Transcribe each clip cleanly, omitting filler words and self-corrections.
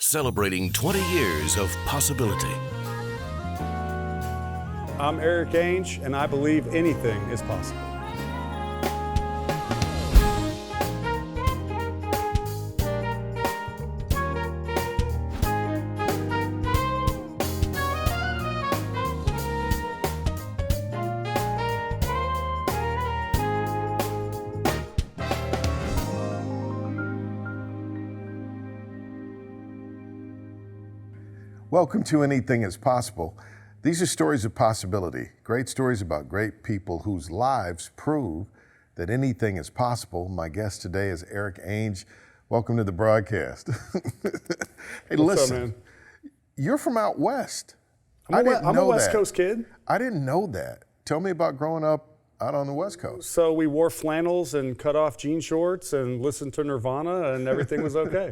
celebrating 20 years of possibility. I'm Erik Ainge, and I believe anything is possible. Welcome to Anything is Possible. These are stories of possibility, great stories about great people whose lives prove that anything is possible. My guest today is Erik Ainge. Welcome to the broadcast. Hey, What's listen, up, man? You're from out west. I'm a West that. Coast kid. I didn't know that. Tell me about growing up out on the West Coast. So we wore flannels and cut off jean shorts and listened to Nirvana, and everything was okay.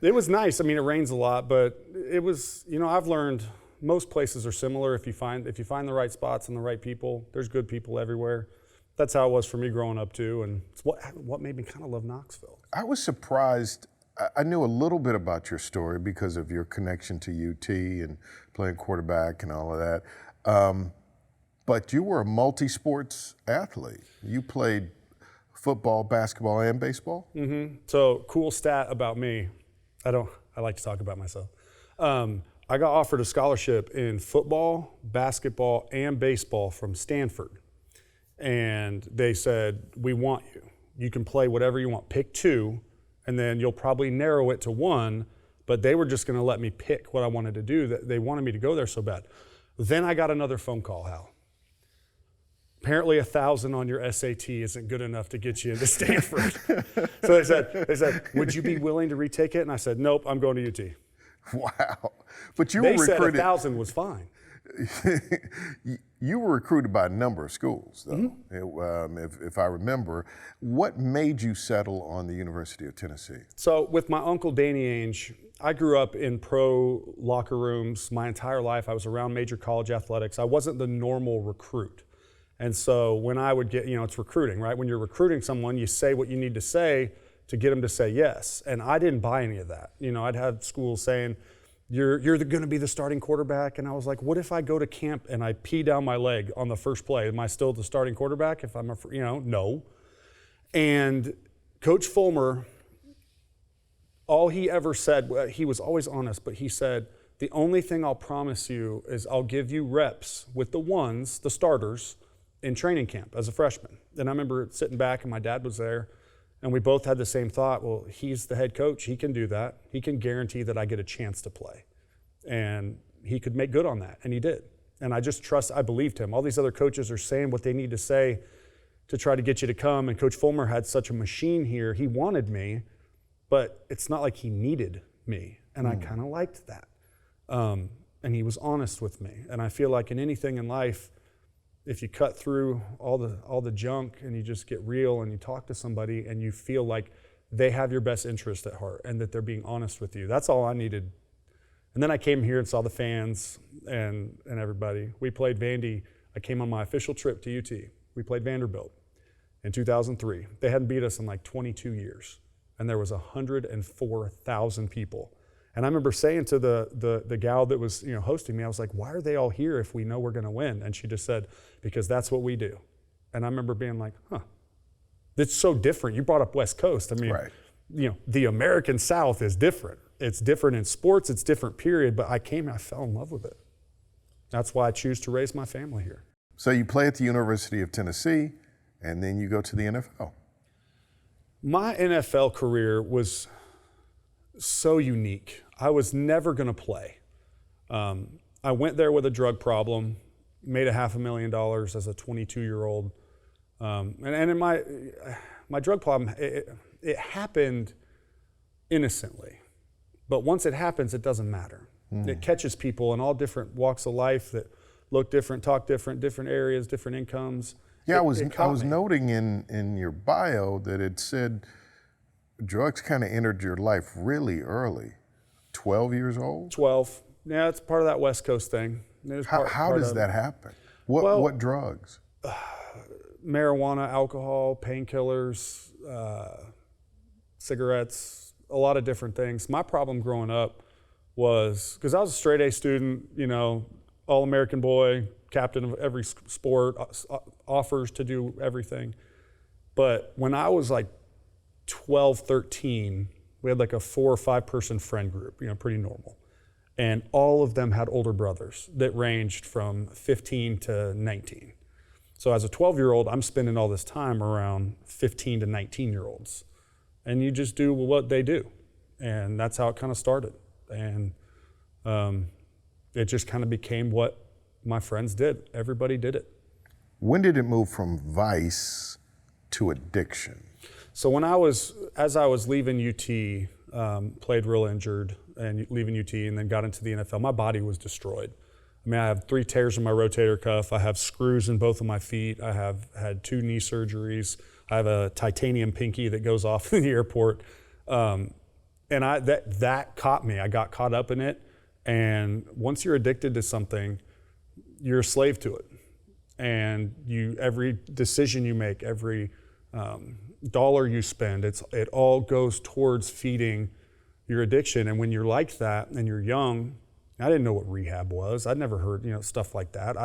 It was nice. I mean, it rains a lot, but it was, I've learned most places are similar if you find the right spots and the right people. There's good people everywhere. That's how it was for me growing up too, and it's what made me kind of love Knoxville. I was surprised. I knew a little bit about your story because of your connection to UT and playing quarterback and all of that. But you were a multi-sports athlete. You played football, basketball, and baseball? Mm-hmm. So, cool stat about me. I like to talk about myself. I got offered a scholarship in football, basketball, and baseball from Stanford. And they said, we want you. You can play whatever you want. Pick two, and then you'll probably narrow it to one. But they were just going to let me pick what I wanted to do. They wanted me to go there so bad. Then I got another phone call, Hal. Apparently 1,000 on your SAT isn't good enough to get you into Stanford. So they said, would you be willing to retake it? And I said, nope, I'm going to UT. Wow. But you They were said recruited. 1,000 was fine. You were recruited by a number of schools, though, if I remember. What made you settle on the University of Tennessee? So with my uncle Danny Ainge, I grew up in pro locker rooms my entire life. I was around major college athletics. I wasn't the normal recruit. And so when I would get, it's recruiting, right? When you're recruiting someone, you say what you need to say to get them to say yes. And I didn't buy any of that. I'd have schools saying, you're going to be the starting quarterback. And I was like, what if I go to camp and I pee down my leg on the first play? Am I still the starting quarterback if I'm no. And Coach Fulmer, all he ever said, he was always honest, but he said, the only thing I'll promise you is I'll give you reps with the ones, the starters, in training camp as a freshman. And I remember sitting back and my dad was there and we both had the same thought, well, he's the head coach, he can do that. He can guarantee that I get a chance to play. And he could make good on that, and he did. And I believed him. All these other coaches are saying what they need to say to try to get you to come, and Coach Fulmer had such a machine here. He wanted me, but it's not like he needed me, and I kind of liked that. And he was honest with me. And I feel like in anything in life, if you cut through all the junk and you just get real and you talk to somebody and you feel like they have your best interest at heart and that they're being honest with you, that's all I needed. And then I came here and saw the fans and everybody. We played Vandy. I came on my official trip to UT. We played Vanderbilt in 2003. They hadn't beat us in like 22 years. And there was 104,000 people. And I remember saying to the gal that was hosting me, I was like, why are they all here if we know we're going to win? And she just said, because that's what we do. And I remember being like, that's so different. You brought up West Coast. I mean, Right. The American South is different. It's different in sports. It's different, period. But I fell in love with it. That's why I choose to raise my family here. So you play at the University of Tennessee, and then you go to the NFL. My NFL career was so unique. I was never going to play. I went there with a drug problem, made $500,000 as a 22-year-old. And in my drug problem, it happened innocently. But once it happens, it doesn't matter. It catches people in all different walks of life that look different, talk different areas, different incomes. Yeah, I was noting in your bio that it said drugs kind of entered your life really early. 12 years old? 12. Yeah, it's part of that West Coast thing. How does that happen? What drugs? Marijuana, alcohol, painkillers, cigarettes, a lot of different things. My problem growing up was, because I was a straight A student, you know, all-American boy, captain of every sport, offers to do everything. But when I was like 12, 13, we had like a 4 or 5 person friend group, you know, pretty normal. And all of them had older brothers that ranged from 15 to 19. So as a 12-year-old, I'm spending all this time around 15 to 19-year-olds. And you just do what they do. And that's how it kind of started. And it just kind of became what my friends did. Everybody did it. When did it move from vice to addiction? So as I was leaving UT, played real injured and leaving UT and then got into the NFL, my body was destroyed. I mean, I have 3 tears in my rotator cuff. I have screws in both of my feet. I have had 2 knee surgeries. I have a titanium pinky that goes off in the airport. And that caught me. I got caught up in it. And once you're addicted to something, you're a slave to it. And every decision you make, every dollar you spend, it all goes towards feeding your addiction. And when you're like that and you're young, I didn't know what rehab was. I'd never heard, stuff like that.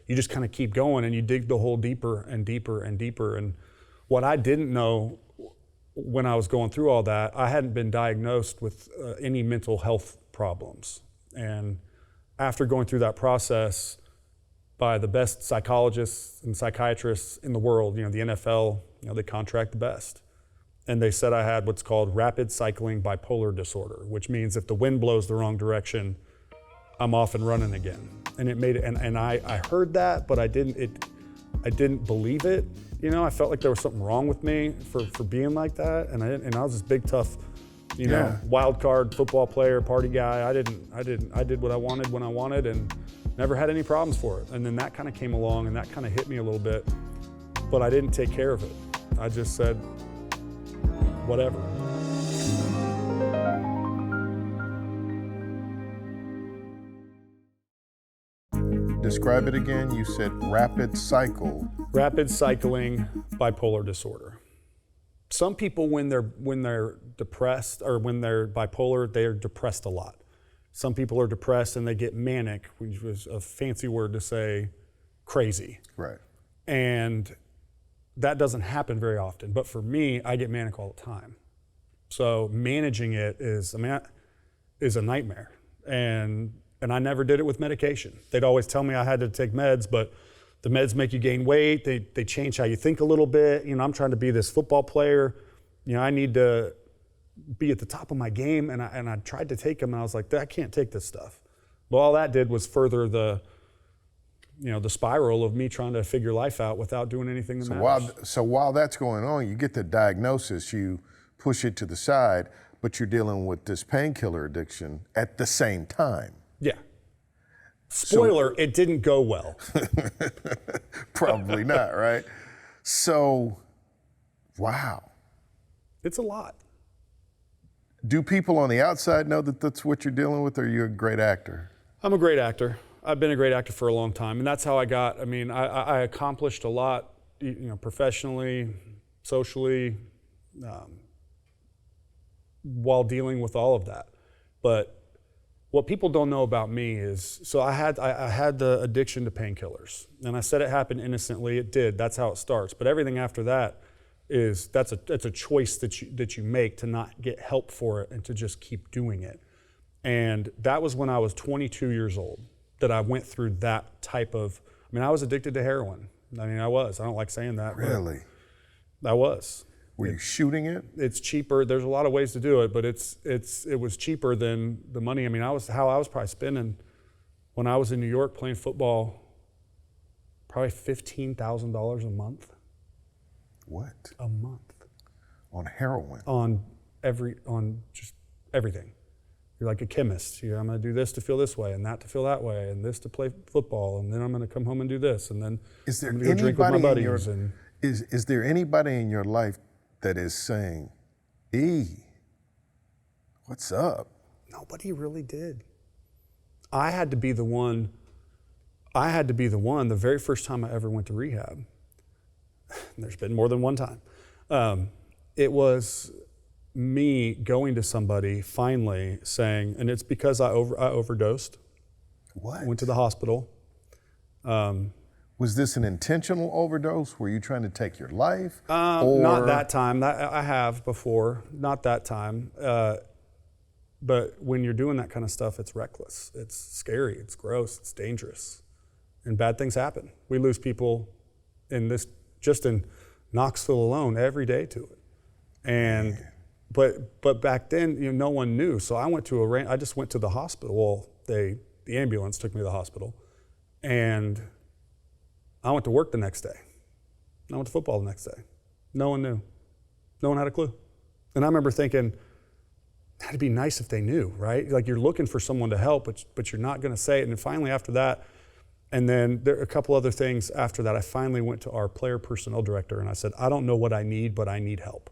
You just kind of keep going and you dig the hole deeper and deeper and deeper. And what I didn't know when I was going through all that, I hadn't been diagnosed with any mental health problems. And after going through that process by the best psychologists and psychiatrists in the world, the NFL, they contract the best. And they said I had what's called rapid cycling bipolar disorder, which means if the wind blows the wrong direction, I'm off and running again. And it made it, and I heard that, but I didn't believe it. I felt like there was something wrong with me for being like that. And I was this big, tough, wild card football player, party guy. I did what I wanted when I wanted and never had any problems for it. And then that kind of came along and that kind of hit me a little bit, but I didn't take care of it. I just said, whatever. Describe it again. You said rapid cycle. Rapid cycling bipolar disorder. Some people, when they're depressed or when they're bipolar, they're depressed a lot. Some people are depressed and they get manic, which was a fancy word to say crazy. Right. And that doesn't happen very often. But for me, I get manic all the time. So managing it is a nightmare. And I never did it with medication. They'd always tell me I had to take meds, but the meds make you gain weight. They change how you think a little bit. I'm trying to be this football player. I need to be at the top of my game. And I tried to take them and I was like, I can't take this stuff. Well, all that did was further the spiral of me trying to figure life out without doing anything that matters. So while that's going on, you get the diagnosis, you push it to the side, but you're dealing with this painkiller addiction at the same time. Yeah. Spoiler, it didn't go well. Probably not, right? So, wow. It's a lot. Do people on the outside know that that's what you're dealing with, or are you a great actor? I'm a great actor. I've been a great actor for a long time, and that's how I accomplished a lot, professionally, socially, while dealing with all of that. But what people don't know about me is, so I had the addiction to painkillers, and I said it happened innocently. It did. That's how it starts. But everything after that that's a choice that you make to not get help for it and to just keep doing it. And that was when I was 22 years old that I went through that type of. I was addicted to heroin. I was. I don't like saying that. Really? I was. Were you shooting it? It's cheaper. There's a lot of ways to do it, but it was cheaper than the money. I was probably spending when I was in New York playing football, probably $15,000 a month. What? A month. On heroin? On just everything. You're like a chemist. I'm going to do this to feel this way, and that to feel that way, and this to play football, and then I'm going to come home and do this, and then is there I'm going to drink with my buddies. Is there anybody in your life that is saying, E, what's up? Nobody really did. I had to be the one the very first time I ever went to rehab. There's been more than one time. It was me going to somebody finally saying, and it's because I overdosed. What? I went to the hospital. Was this an intentional overdose? Were you trying to take your life? Not that time. I have before. Not that time. But when you're doing that kind of stuff, it's reckless. It's scary. It's gross. It's dangerous. And bad things happen. We lose people just in Knoxville alone every day to it. And but back then, no one knew. So I just went to the hospital. Well, the ambulance took me to the hospital, and I went to work the next day. I went to football the next day. No one knew. No one had a clue. And I remember thinking, it'd be nice if they knew, right? Like, you're looking for someone to help, but you're not going to say it. And then finally after that, and then there are a couple other things after that, I finally went to our player personnel director and I said, I don't know what I need, but I need help.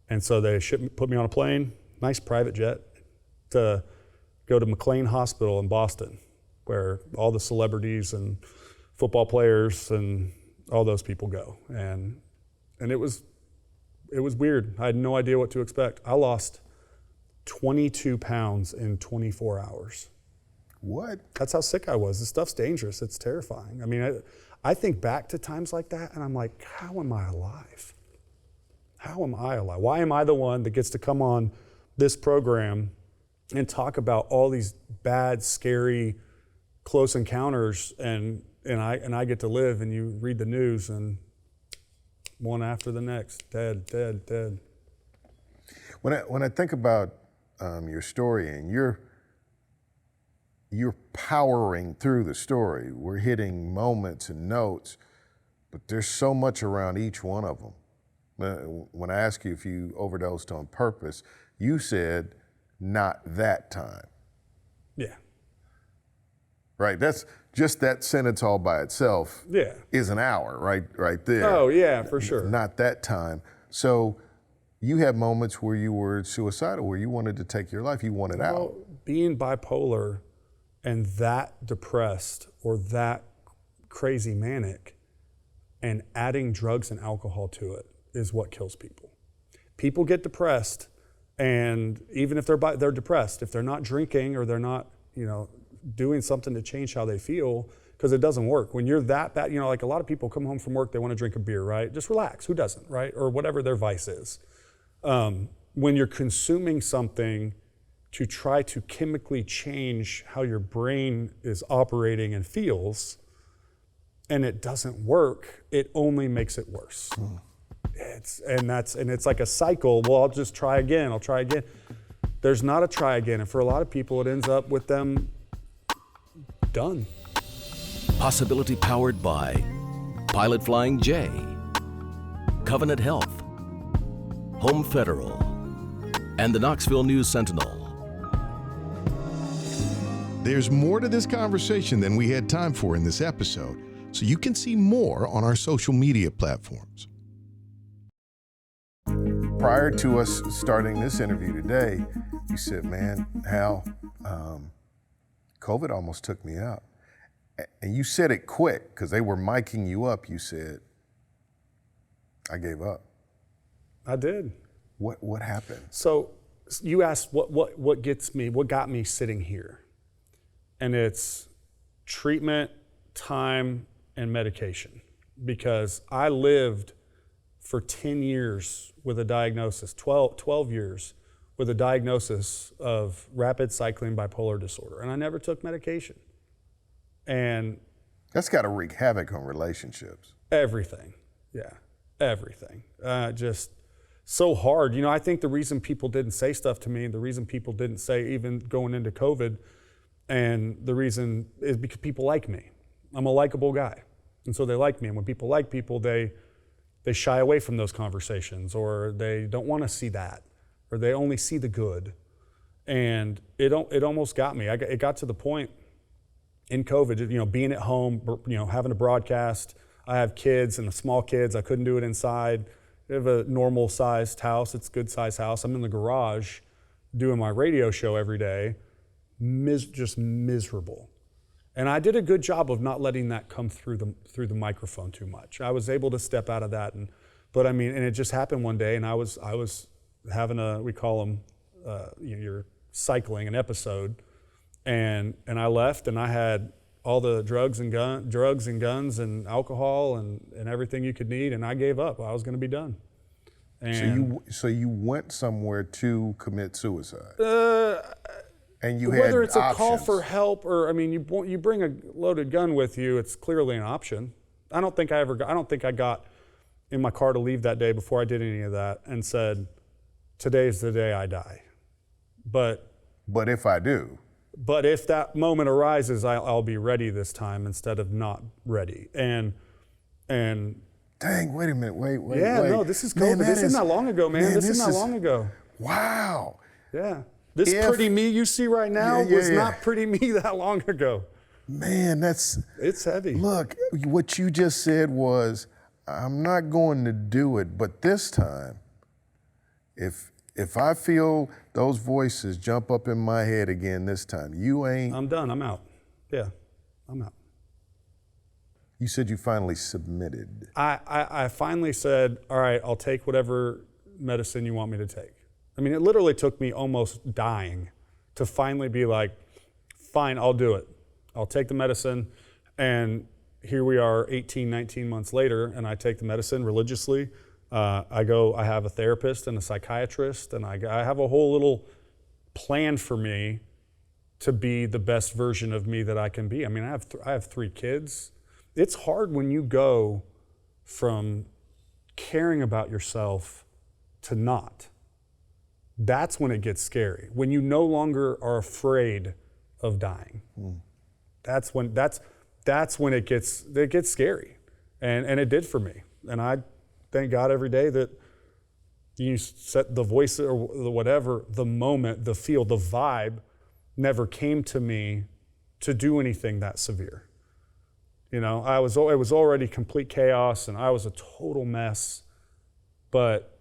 And so they put me on a plane, nice private jet, to go to McLean Hospital in Boston, where all the celebrities and football players and all those people go. And it was weird. I had no idea what to expect. I lost 22 pounds in 24 hours. What? That's how sick I was. This stuff's dangerous. It's terrifying. I mean, I think back to times like that and I'm like, how am I alive? How am I alive? Why am I the one that gets to come on this program and talk about all these bad, scary, close encounters and I get to live, and you read the news and one after the next, dead. When I think about your story, and you're powering through the story, we're hitting moments and notes, but there's so much around each one of them. When I asked you if you overdosed on purpose, you said, not that time. Yeah. Right, that's just that sentence all by itself is an hour, right there. Oh yeah, for sure. Not that time. So you had moments where you were suicidal, where you wanted to take your life, you wanted out. Being bipolar and that depressed or that crazy manic and adding drugs and alcohol to it is what kills people. People get depressed, and even if they're depressed, if they're not drinking or they're not, doing something to change how they feel, because it doesn't work. When you're that bad, like a lot of people come home from work, they want to drink a beer, right? Just relax. Who doesn't, right? Or whatever their vice is. When you're consuming something to try to chemically change how your brain is operating and feels, and it doesn't work, it only makes it worse. It's like a cycle. Well, I'll just try again. I'll try again. There's not a try again. And for a lot of people, it ends up with them done. Possibility powered by Pilot Flying J, Covenant Health, Home Federal, and the Knoxville News Sentinel. There's more to this conversation than we had time for in this episode, so you can see more on our social media platforms. Prior to us starting this interview today, you said, man, Hal, COVID almost took me out. And you said it quick, because they were micing you up. You said, I gave up. I did. What happened? So you asked what got me sitting here. And it's treatment, time, and medication. Because I lived for 10 years with a diagnosis, 12 years with a diagnosis of rapid cycling bipolar disorder. And I never took medication. And that's got to wreak havoc on relationships. Everything, yeah, everything. Just so hard. I think the reason people didn't say stuff to me, the reason people didn't say even going into COVID, and the reason is because people like me. I'm a likable guy. And so they like me. And when people like people, they shy away from those conversations, or they don't want to see that, or they only see the good. And it almost got me. It got to the point in COVID, being at home, having to broadcast. I have kids and small kids. I couldn't do it inside. I have a normal sized house. It's a good sized house. I'm in the garage doing my radio show every day, just miserable. And I did a good job of not letting that come through the microphone too much. I was able to step out of that, but it just happened one day, and I was having we call them, you're cycling an episode, and I left, and I had all the drugs and guns and alcohol and everything you could need, and I gave up. I was going to be done. And So you went somewhere to commit suicide, and you whether had it's a call options. for help or, I mean, you bring a loaded gun with you, it's clearly an option. I don't think I got in my car to leave that day before I did any of that and said, today's the day I die. But if I do. But if that moment arises, I'll be ready this time instead of not ready. And Dang, wait a minute, wait. yeah, no, this is COVID. This isn't that long ago, man. This isn't that long ago. Wow. Yeah. This pretty me you see right now was not pretty me that long ago. Man, it's heavy. Look, what you just said was, I'm not going to do it, but this time, if I feel those voices jump up in my head again this time, I'm done, I'm out. Yeah, I'm out. You said you finally submitted. I finally said, all right, I'll take whatever medicine you want me to take. I mean, it literally took me almost dying to finally be like, fine, I'll do it. I'll take the medicine. And here we are 18, 19 months later, and I take the medicine religiously. I have a therapist and a psychiatrist, and I have a whole little plan for me to be the best version of me that I can be. I mean, I have 3 kids. It's hard when you go from caring about yourself to not. That's when it gets scary. When you no longer are afraid of dying. That's when it gets scary. And it did for me. And I thank God every day that you set the voice or the whatever, the moment, the feel, the vibe never came to me to do anything that severe. You know, it was already complete chaos and I was a total mess, but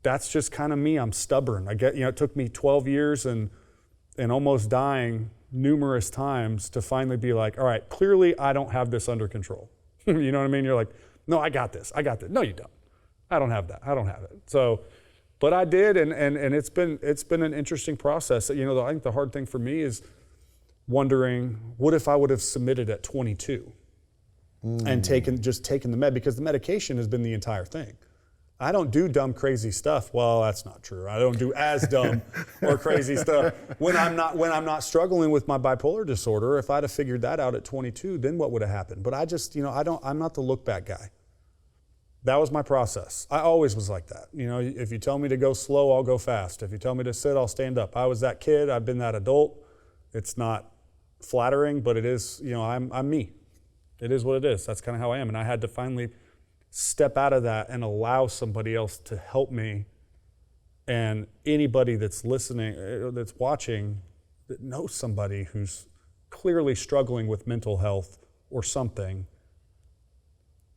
that's just kind of me. I'm stubborn. It took me 12 years and almost dying numerous times to finally be like, all right, clearly I don't have this under control. You know what I mean? You're like, no, I got this. No, you don't. I don't have that. I don't have it. So, but I did, and it's been an interesting process. You know, I think the hard thing for me is wondering, what if I would have submitted at 22 and taken the med, because the medication has been the entire thing. I don't do dumb, crazy stuff. Well, that's not true. I don't do as dumb or crazy stuff when I'm not struggling with my bipolar disorder. If I'd have figured that out at 22, then what would have happened? But I just, I'm not the look back guy. That was my process. I always was like that. You know, if you tell me to go slow, I'll go fast. If you tell me to sit, I'll stand up. I was that kid. I've been that adult. It's not flattering, but it is, I'm me. It is what it is. That's kind of how I am. And I had to finally step out of that and allow somebody else to help me. And anybody that's listening, that's watching, that knows somebody who's clearly struggling with mental health or something,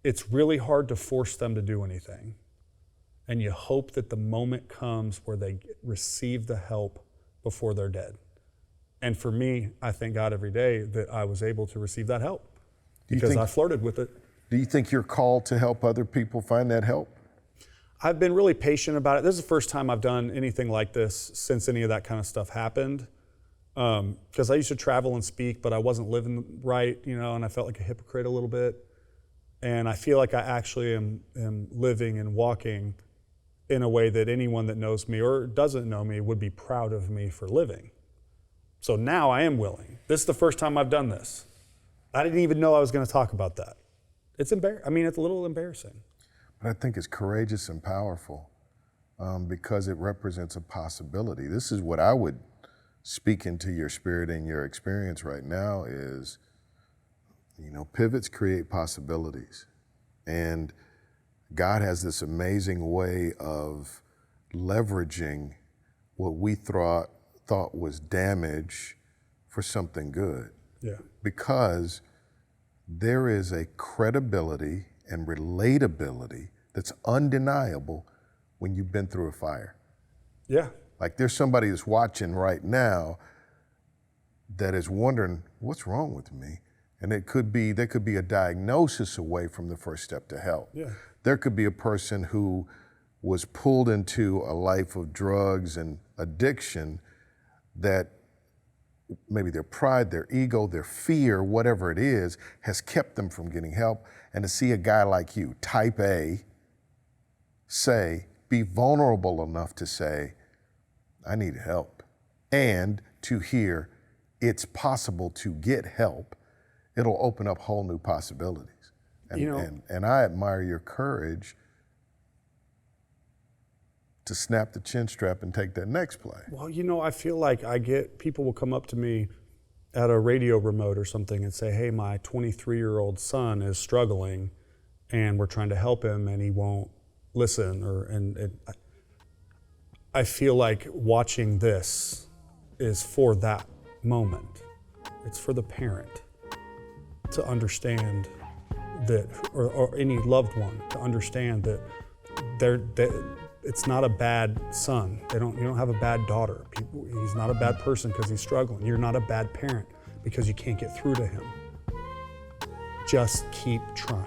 it's really hard to force them to do anything. And you hope that the moment comes where they receive the help before they're dead. And for me, I thank God every day that I was able to receive that help because I flirted with it. Do you think you're called to help other people find that help? I've been really patient about it. This is the first time I've done anything like this since any of that kind of stuff happened. Because I used to travel and speak, but I wasn't living right, and I felt like a hypocrite a little bit. And I feel like I actually am living and walking in a way that anyone that knows me or doesn't know me would be proud of me for living. So now I am willing. This is the first time I've done this. I didn't even know I was going to talk about that. It's it's a little embarrassing. But I think it's courageous and powerful because it represents a possibility. This is what I would speak into your spirit and your experience right now is, pivots create possibilities. And God has this amazing way of leveraging what we thought was damage for something good. Yeah. Because there is a credibility and relatability that's undeniable when you've been through a fire. Yeah. Like there's somebody that's watching right now that is wondering, what's wrong with me? And there could be a diagnosis away from the first step to help. Yeah. There could be a person who was pulled into a life of drugs and addiction, that maybe their pride, their ego, their fear, whatever it is, has kept them from getting help. And to see a guy like you, type A, be vulnerable enough to say, I need help, and to hear it's possible to get help, it'll open up whole new possibilities. And I admire your courage to snap the chin strap and take that next play. Well, I feel like people will come up to me at a radio remote or something and say, hey, my 23-year-old son is struggling and we're trying to help him and he won't listen. I feel like watching this is for that moment. It's for the parent to understand that, or any loved one to understand that it's not a bad son. You don't have a bad daughter. He's not a bad person because he's struggling. You're not a bad parent because you can't get through to him. Just keep trying.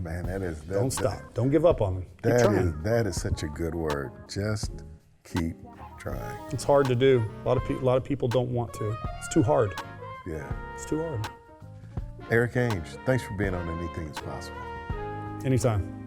Man, don't stop. Don't give up on him. Keep trying. That is such a good word. Just keep trying. It's hard to do. A lot of people don't want to. It's too hard. Yeah. It's too hard. Erik Ainge, thanks for being on Anything Is Possible. Anytime.